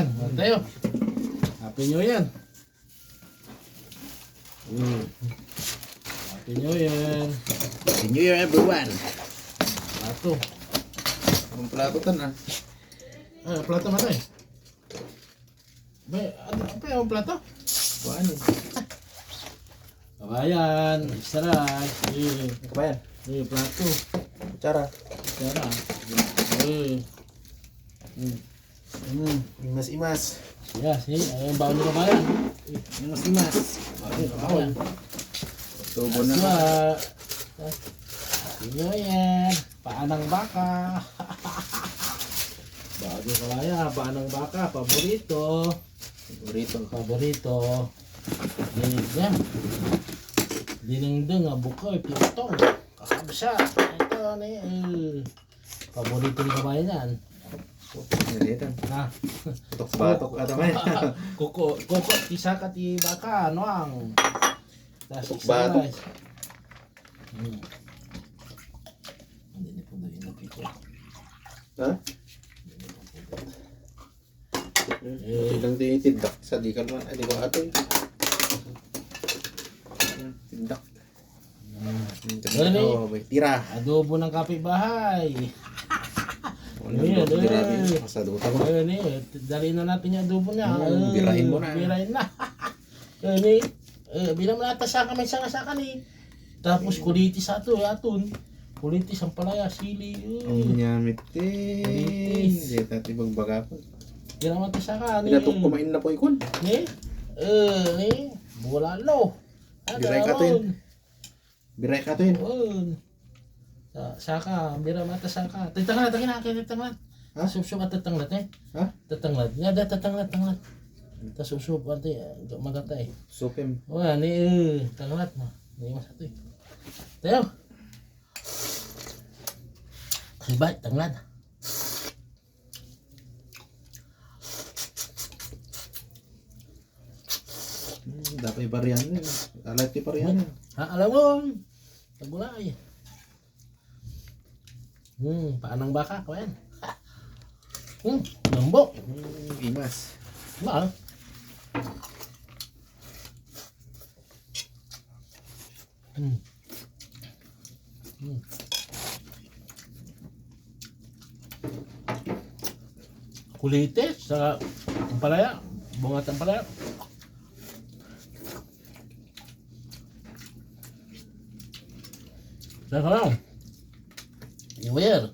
Yan, tayo. Happy New Year. Happy New Year. Happy New Year everyone. Plato. Ang plato tan ah. Plato mana eh? Apa yung plato? Kuan eh. Kabayan, isaray. Apa yan? Plato. Cara. Cara. Imas-imas. Yes, ayun baon ni kabayan. Imas-imas. Baon. Tubo na. New Year. Paanang baka. Bago kabayan, paanang baka. Paborito. Paborito. Yan. Dinengdeng, bukoy, pitong. Kakabsa. Ito ni paborito ni kabayan yan. Nalitan. Ha? Batok ata may. Kuko, isa ka ti baka, noang. Batok. Hindi ni po doon inapito. Ha? Ilang tinitindak sa di ka naman. Di ko atin. Tindak. Tira. Adobo ng kapitbahay. Grabe. Masaduta ko. Ayun dali na natin yung adobo niya. Birahin mo na. Birahin na. Bilang natasaka may sanga-saka ni. Tapos kulitis ato, aton. Kulitis ang palaya, sili. Ang nyamitin. Hindi natin magbagapon. Bilang natasaka ni. Pinatong kumain na po ikon. Ni? Bulalo. Biray ka to yun. Biray ka to yun. Saka, bira mata saka. Tatanglat, tatanglat. Ha? Subsub at tatanglat eh. Ha? Tatanglat. Nga tatanglat. Tas subsub ante magatay. Supim. Wah, ni tanglat na. Ni mas ato eh. Tayo. Hibat tanglat. Dapat parihan yun. Alat yung parihan yun. Ha, alam mo. Tagulay. Paanang baka ko yan. Lambok. Imas. Mahal. Kulitis sa ampalaya, bunga ng ampalaya. Saan ka lang? New Year.